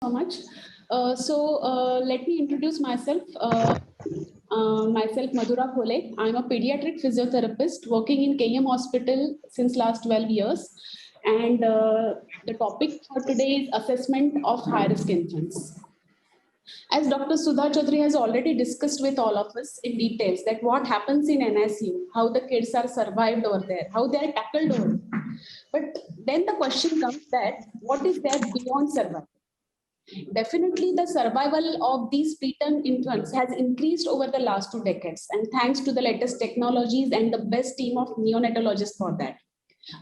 So much. Let me introduce myself. Myself, Madhura Khole. I'm a pediatric physiotherapist working in KM Hospital since last 12 years. And the topic for today is assessment of high-risk infants. As Dr. Sudha Chaudhary has already discussed with all of us in details that what happens in NICU, how the kids are survived over there, how they are tackled over there. But then the question comes that what is there beyond survival? Definitely, the survival of these preterm infants has increased over the last 2 decades, and thanks to the latest technologies and the best team of neonatologists for that.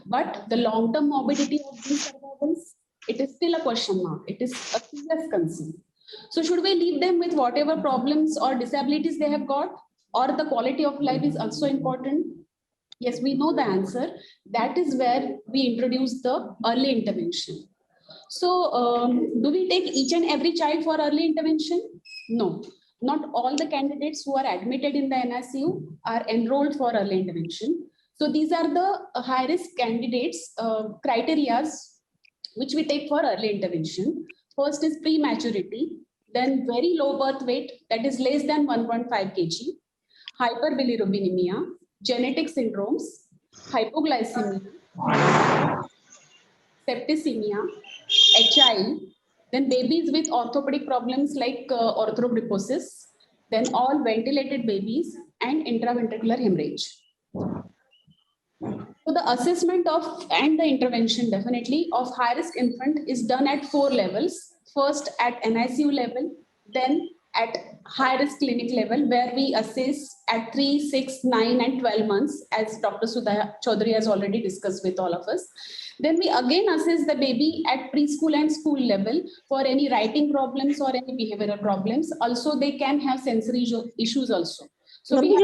But the long-term morbidity of these survivals, it is still a question mark. It is a serious concern. So should we leave them with whatever problems or disabilities they have got, or the quality of life is also important? Yes, we know the answer. That is where we introduce the early intervention. So, do we take each and every child for early intervention? No, not all the candidates who are admitted in the NICU are enrolled for early intervention. So, these are the high-risk candidates criterias which we take for early intervention. First is prematurity, then very low birth weight, that is less than 1.5 kg, hyperbilirubinemia, genetic syndromes, hypoglycemia, septicemia, HI, then babies with orthopedic problems like arthrogryposis, then all ventilated babies and intraventricular hemorrhage. So the assessment of and the intervention definitely of high-risk infant is done at 4 levels. First at NICU level, then at high-risk clinic level where we assess at 3, 6, 9 and 12 months as Dr. Sudha Chaudhary has already discussed with all of us. Then we again assess the baby at preschool and school level for any writing problems or any behavioral problems. Also, they can have sensory issues also. So we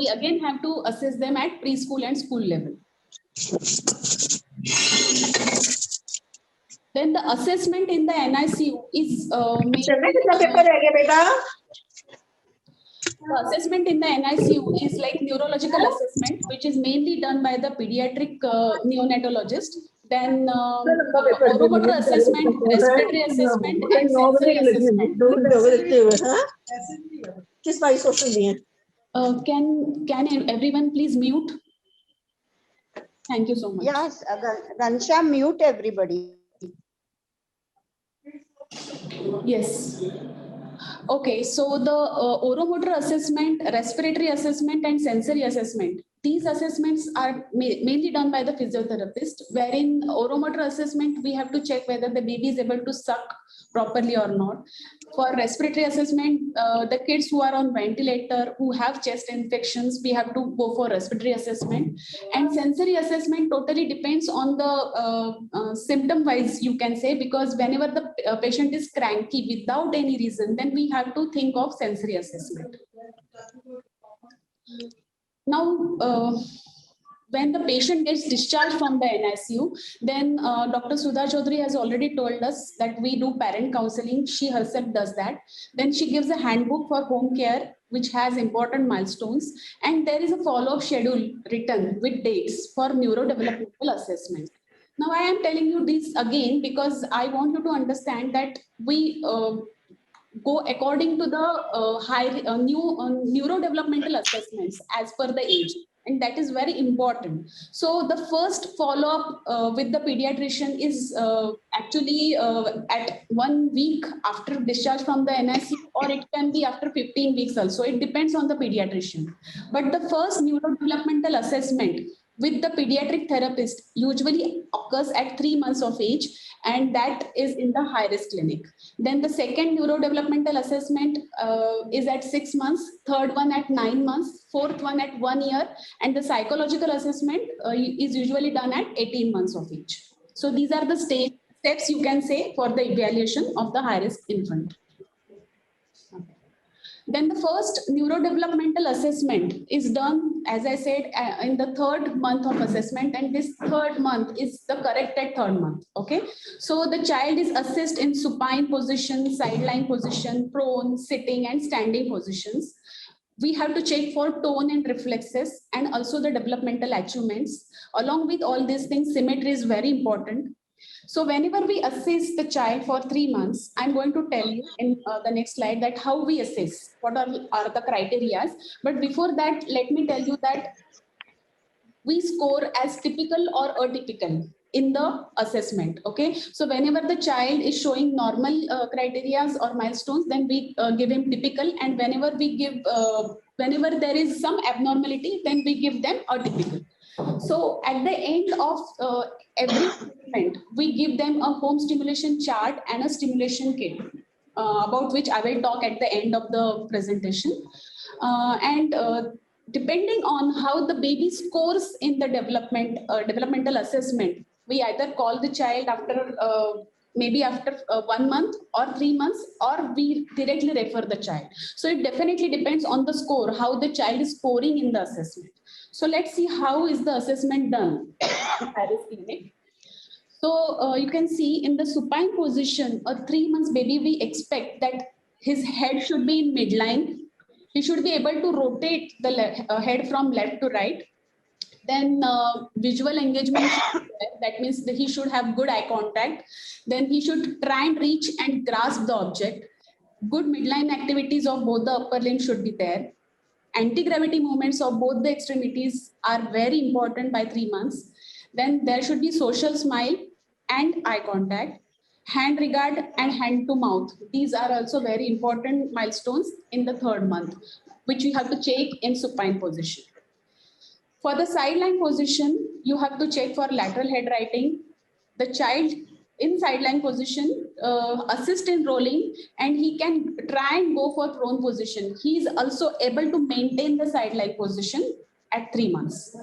again have to assess them at preschool and school level. Then the assessment in the NICU is the assessment in the NICU is like neurological assessment, which is mainly done by the pediatric neonatologist. Then oromotor assessment, respiratory assessment, and sensory assessment. Can everyone please mute? Thank you so much. Yes, Ghanshyam, mute everybody. Yes. Okay, so the oromotor assessment, respiratory assessment, and sensory assessment. These assessments are mainly done by the physiotherapist, wherein oromotor assessment, we have to check whether the baby is able to suck properly or not. For respiratory assessment, the kids who are on ventilator, who have chest infections, we have to go for respiratory assessment. And sensory assessment totally depends on the symptom wise, you can say, because whenever the patient is cranky without any reason, then we have to think of sensory assessment. Now, when the patient gets discharged from the NICU, then Dr. Sudha Chaudhary has already told us that we do parent counseling. She herself does that. Then she gives a handbook for home care, which has important milestones. And there is a follow-up schedule written with dates for neurodevelopmental assessment. Now, I am telling you this again because I want you to understand that we go according to the neurodevelopmental assessments as per the age. And that is very important. So the first follow-up with the pediatrician is actually at 1 week after discharge from the NICU, or it can be after 15 weeks also. It depends on the pediatrician. But the first neurodevelopmental assessment with the pediatric therapist usually occurs at 3 months of age, and that is in the high-risk clinic. Then the second neurodevelopmental assessment is at 6 months, third one at 9 months, fourth one at 1 year, and the psychological assessment is usually done at 18 months of age. So these are the steps you can say for the evaluation of the high-risk infant. Then the first neurodevelopmental assessment is done, as I said, in the 3rd month of assessment, and this 3rd month is the corrected 3rd month. Okay, so the child is assessed in supine position, sideline position, prone, sitting, and standing positions. We have to check for tone and reflexes, and also the developmental achievements. Along with all these things, symmetry is very important. So whenever we assess the child for 3 months, I'm going to tell you in the next slide that how we assess, what are the criteria. But before that, let me tell you that we score as typical or atypical in the assessment. Okay, so whenever the child is showing normal criteria or milestones, then we give him typical, and whenever we give whenever there is some abnormality, then we give them atypical. So at the end of every assessment, we give them a home stimulation chart and a stimulation kit, about which I will talk at the end of the presentation. And depending on how the baby scores in the developmental assessment, we either call the child after maybe after 1 month or 3 months, or we directly refer the child. So it definitely depends on the score, how the child is scoring in the assessment. So let's see how is the assessment done in Harris Clinic. So you can see in the supine position, a 3 months baby, we expect that his head should be in midline. He should be able to rotate the head from left to right. Then visual engagement, that means that he should have good eye contact. Then he should try and reach and grasp the object. Good midline activities of both the upper limbs should be there. Anti-gravity movements of both the extremities are very important by 3 months. Then there should be social smile and eye contact, hand regard and hand to mouth. These are also very important milestones in the 3rd month, which you have to check in supine position. For the sideline position, you have to check for lateral head writing. The child in sideline position assist in rolling, and he can try and go for prone position. He is also able to maintain the sideline position at 3 months.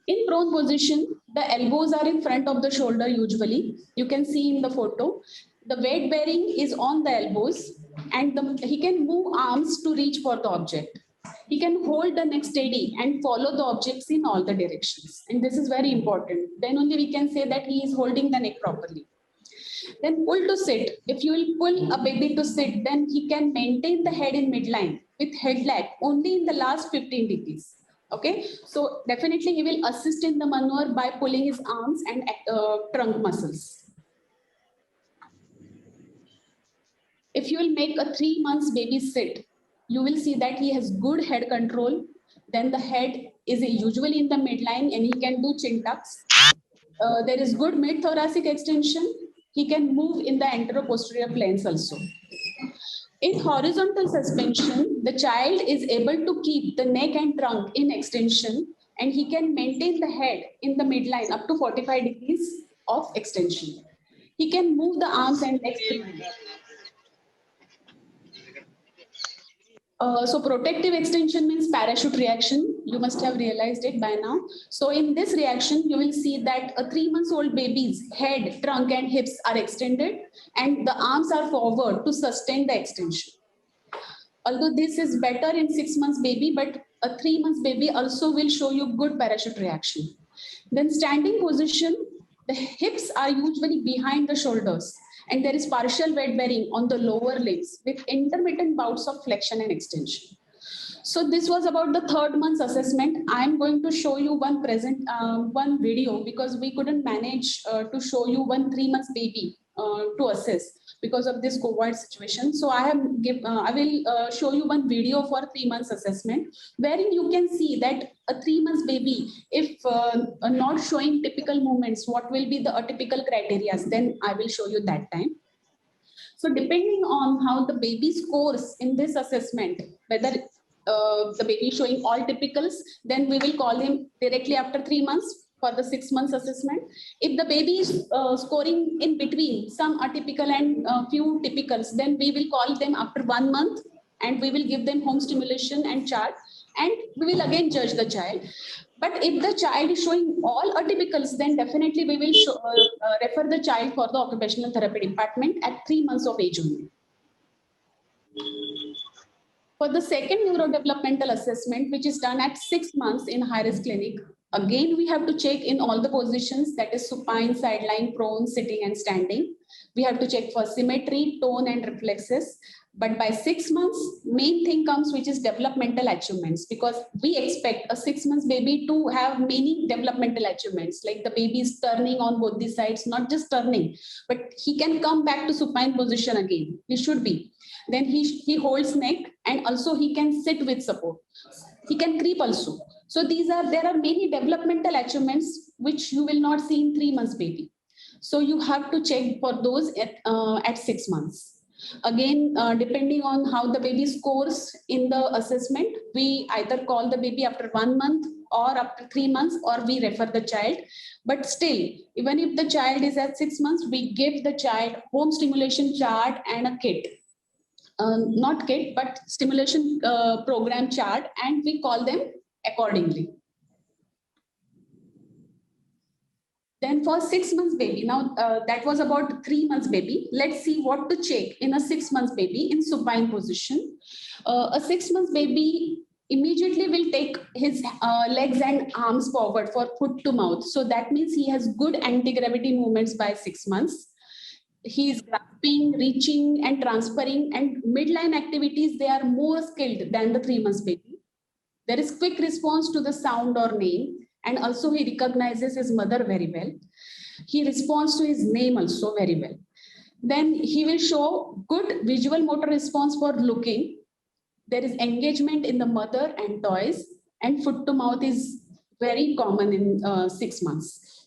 In prone position, the elbows are in front of the shoulder usually. You can see in the photo. The weight bearing is on the elbows, and he can move arms to reach for the object. He can hold the neck steady and follow the objects in all the directions. And this is very important. Then only we can say that he is holding the neck properly. Then pull to sit. If you will pull a baby to sit, then he can maintain the head in midline with head lag only in the last 15 degrees. Okay, so definitely he will assist in the maneuver by pulling his arms and trunk muscles. If you will make a 3 months baby sit, you will see that he has good head control. Then the head is usually in the midline and he can do chin tucks. There is good mid-thoracic extension. He can move in the anteroposterior planes also. In horizontal suspension, the child is able to keep the neck and trunk in extension, and he can maintain the head in the midline up to 45 degrees of extension. He can move the arms and legs freely. So protective extension means parachute reaction. You must have realized it by now. So in this reaction, you will see that a 3 months old baby's head, trunk and hips are extended and the arms are forward to sustain the extension. Although this is better in 6 months baby, but a 3 months baby also will show you good parachute reaction. Then standing position, the hips are usually behind the shoulders, and there is partial weight bearing on the lower limbs with intermittent bouts of flexion and extension. So this was about the 3rd month's assessment. I'm going to show you one video because we couldn't manage to show you one 3 months baby to assess because of this COVID situation. So I will show you one video for 3 months assessment, wherein you can see that a 3 months baby, if not showing typical movements, what will be the atypical criteria, then I will show you that time. So depending on how the baby scores in this assessment, whether the baby showing all typicals, then we will call him directly after 3 months for the 6 months assessment. If the baby is scoring in between some atypical and few typicals, then we will call them after 1 month and we will give them home stimulation and chart, and we will again judge the child. But if the child is showing all atypicals, then definitely we will refer the child for the occupational therapy department at 3 months of age only. For the second neurodevelopmental assessment, which is done at 6 months in high-risk clinic, again, we have to check in all the positions, that is supine, sideline, prone, sitting and standing. We have to check for symmetry, tone and reflexes. But by 6 months, main thing comes, which is developmental achievements, because we expect a 6 months baby to have many developmental achievements, like the baby is turning on both the sides, not just turning, but he can come back to supine position again. He should be. Then he holds neck, and also he can sit with support. He can creep also. So there are many developmental achievements which you will not see in 3 months baby. So you have to check for those at 6 months. Again, depending on how the baby scores in the assessment, we either call the baby after 1 month or after 3 months, or we refer the child. But still, even if the child is at 6 months, we give the child home stimulation chart and a kit. Not kit, but stimulation program chart, and we call them accordingly. Then for 6 months baby, now that was about 3 months baby. Let's see what to check in a 6 months baby in supine position. A 6 months baby immediately will take his legs and arms forward for foot to mouth. So that means he has good anti-gravity movements by 6 months. He is grasping, reaching, and transferring, and midline activities, they are more skilled than the 3 months baby. There is quick response to the sound or name, and also he recognizes his mother very well. He responds to his name also very well. Then he will show good visual motor response for looking. There is engagement in the mother and toys, and foot to mouth is very common in 6 months.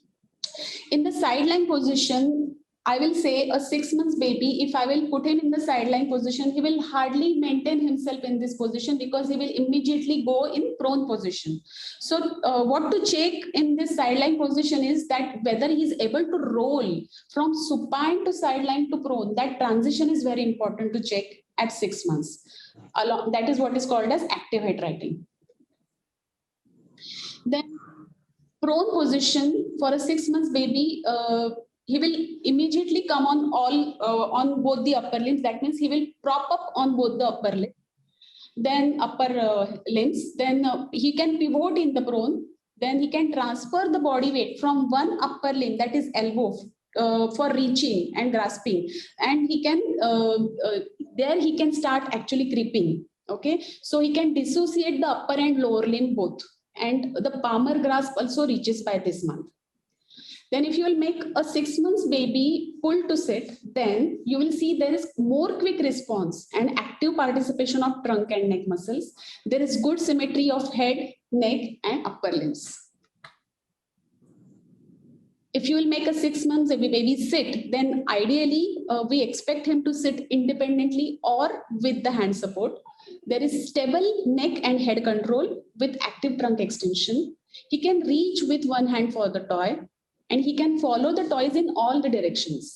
In the sideline position, I will say a 6 months baby, if I will put him in the sideline position, he will hardly maintain himself in this position because he will immediately go in prone position. So what to check in this sideline position is that whether he is able to roll from supine to sideline to prone. That transition is very important to check at 6 months. That is what is called as active head writing. Then prone position for a 6 months baby, he will immediately come on both the upper limbs. That means he will prop up on both the upper limbs, then upper limbs. Then he can pivot in the prone. Then he can transfer the body weight from one upper limb, that is elbow, for reaching and grasping. And he can there he can start actually creeping. Okay, so he can dissociate the upper and lower limb both. And the palmar grasp also reaches by this month. Then if you will make a 6 months baby pull to sit, then you will see there is more quick response and active participation of trunk and neck muscles. There is good symmetry of head, neck, and upper limbs. If you will make a 6 months baby sit, then ideally we expect him to sit independently or with the hand support. There is stable neck and head control with active trunk extension. He can reach with one hand for the toy, and he can follow the toys in all the directions.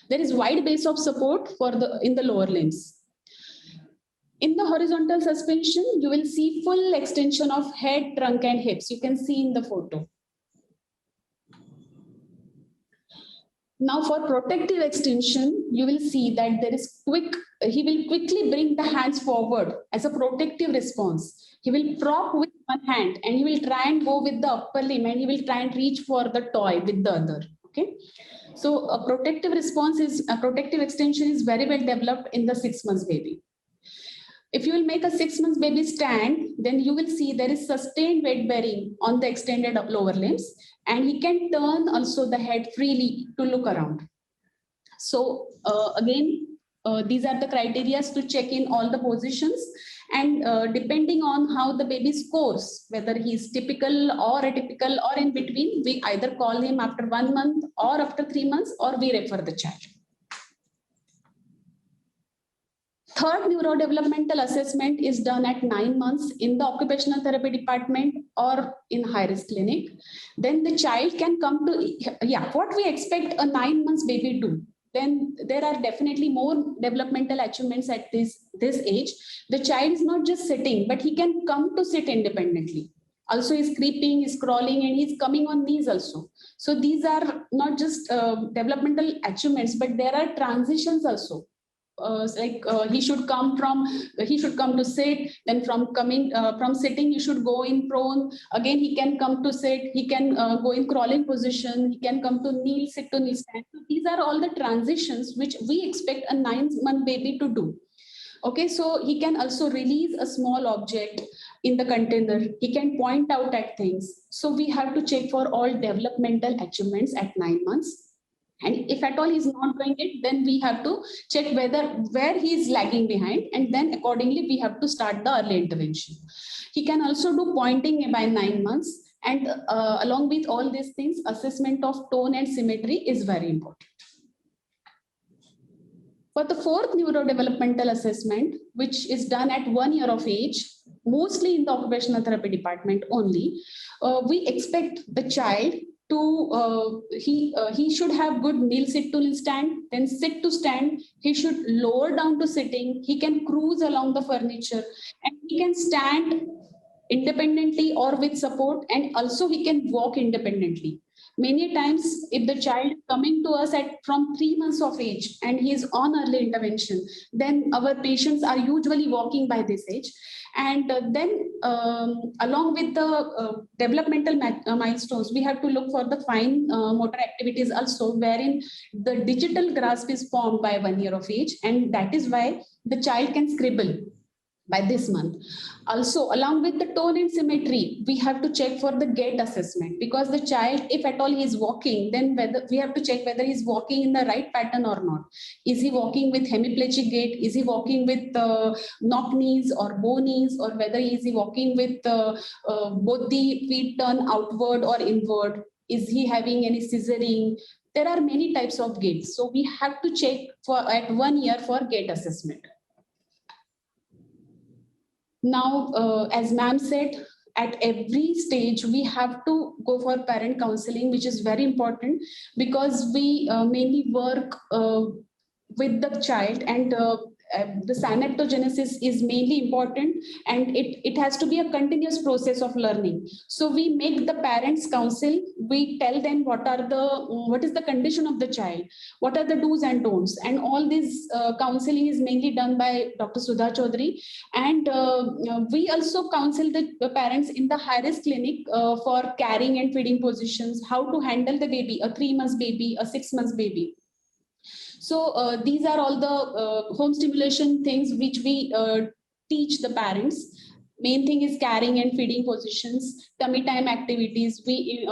There is wide base of support in the lower limbs. In the horizontal suspension, you will see full extension of head, trunk, and hips. You can see in the photo. Now for protective extension, you will see that there is he will quickly bring the hands forward as a protective response. He will prop with one hand and he will try and go with the upper limb, and he will try and reach for the toy with the other. Okay. So a protective extension is very well developed in the 6 months baby. If you will make a 6 months baby stand, then you will see there is sustained weight bearing on the extended lower limbs, and he can turn also the head freely to look around. So again, these are the criteria to check in all the positions, and depending on how the baby scores, whether he is typical or atypical or in between, we either call him after 1 month or after 3 months, or we refer the child. Third neurodevelopmental assessment is done at 9 months in the occupational therapy department or in high-risk clinic. Then the child can come to, what we expect a 9 months baby do. Then there are definitely more developmental achievements at this age. The child is not just sitting, but he can come to sit independently. Also he's creeping, he's crawling, and he's coming on knees also. So these are not just developmental achievements, but there are transitions also. He should come to sit, then from sitting he should go in prone, again he can come to sit, he can go in crawling position, he can come to kneel, sit to kneel, stand. So these are all the transitions which we expect a 9 month baby to do. Okay, so he can also release a small object in the container. He can point out at things. So we have to check for all developmental achievements at 9 months. And if at all he's not doing it, then we have to check where he is lagging behind, and then accordingly we have to start the early intervention. He can also do pointing by 9 months, and along with all these things, assessment of tone and symmetry is very important. For the fourth neurodevelopmental assessment, which is done at 1 year of age, mostly in the occupational therapy department only, we expect the child to he should have good kneel sit to kneel stand, then sit to stand. He should lower down to sitting. He can cruise along the furniture, and he can stand independently or with support, and also he can walk independently. Many times, if the child is coming to us from 3 months of age and he is on early intervention, then our patients are usually walking by this age. And then along with the developmental milestones, we have to look for the fine motor activities also, wherein the digital grasp is formed by 1 year of age, and that is why the child can scribble by this month. Also, along with the tone and symmetry, we have to check for the gait assessment, because the child, if at all he is walking, then whether we have to check whether he is walking in the right pattern or not. Is he walking with hemiplegic gait? Is he walking with knock knees or bow knees, or whether is he walking with both the feet turn outward or inward? Is he having any scissoring? There are many types of gaits, so we have to check for at 1 year for gait assessment. Now, as ma'am said, at every stage, we have to go for parent counseling, which is very important, because we mainly work with the child, and the synaptogenesis is mainly important, and it has to be a continuous process of learning. So we make the parents counsel. We tell them what is the condition of the child, what are the do's and don'ts, and all this counseling is mainly done by Dr. Sudha Chaudhary. And we also counsel the parents in the high-risk clinic for carrying and feeding positions, how to handle the baby, a 3 months baby, a 6 months baby. So these are all the home stimulation things which we teach the parents. Main thing is carrying and feeding positions, tummy time activities. We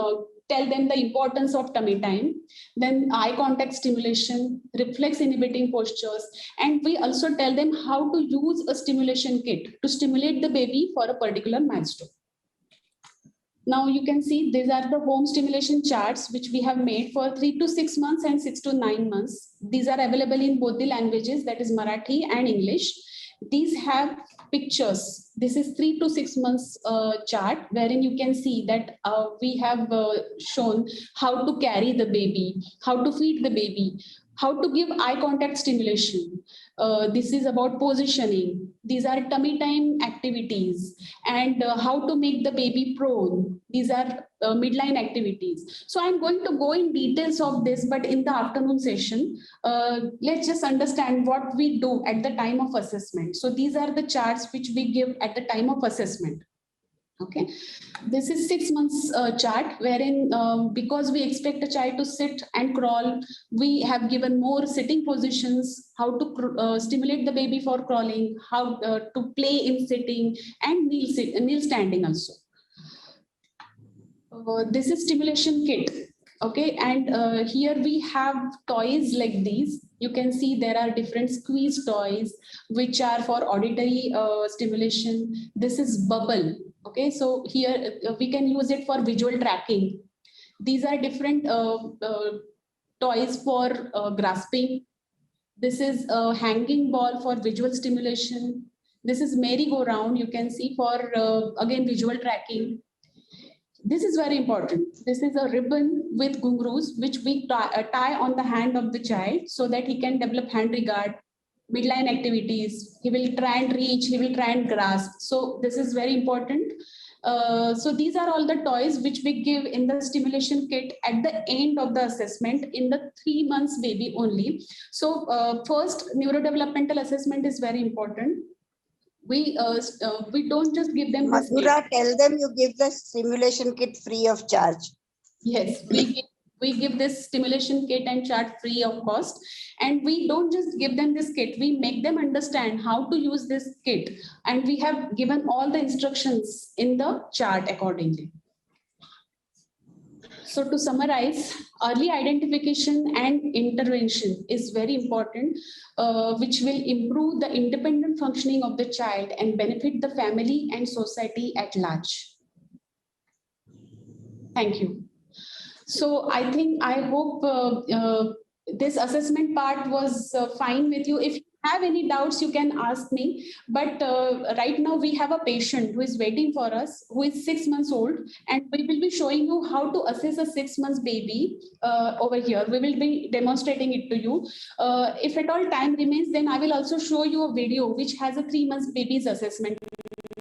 tell them the importance of tummy time, then eye contact stimulation, reflex inhibiting postures, and we also tell them how to use a stimulation kit to stimulate the baby for a particular milestone. Now you can see these are the home stimulation charts which we have made for 3 to 6 months and 6 to 9 months. These are available in both the languages, that is Marathi and English. These have pictures. This is 3 to 6 months chart, wherein you can see that we have shown how to carry the baby, how to feed the baby, how to give eye contact stimulation. This is about positioning. These are tummy time activities, and how to make the baby prone. These are midline activities. So I'm going to go in details of this, but in the afternoon session, let's just understand what we do at the time of assessment. So these are the charts which we give at the time of assessment. Okay, this is 6 months chart, wherein because we expect a child to sit and crawl, we have given more sitting positions, how to stimulate the baby for crawling, how to play in sitting, and kneel standing also. This is stimulation kit. Okay, and here we have toys like these. You can see there are different squeeze toys which are for auditory stimulation. This is bubble. Okay, so here we can use it for visual tracking. These are different toys for grasping. This is a hanging ball for visual stimulation. This is merry-go-round, you can see, for again visual tracking. This is very important. This is a ribbon with gungroos, which we tie on the hand of the child so that he can develop hand regard, midline activities. He will try and reach, he will try and grasp. So this is very important. So these are all the toys which we give in the stimulation kit at the end of the assessment in the 3 months baby only. So first, neurodevelopmental assessment is very important. We don't just give them Madhura, tell them you give the stimulation kit free of charge. Yes, we give We give this stimulation kit and chart free of cost. And we don't just give them this kit, we make them understand how to use this kit. And we have given all the instructions in the chart accordingly. So to summarize, early identification and intervention is very important, which will improve the independent functioning of the child and benefit the family and society at large. Thank you. So I hope this assessment part was fine with you. If you have any doubts, you can ask me. But right now we have a patient who is waiting for us, who is 6 months old, and we will be showing you how to assess a 6 months baby over here. We will be demonstrating it to you. If at all time remains, then I will also show you a video which has a 3 months baby's assessment.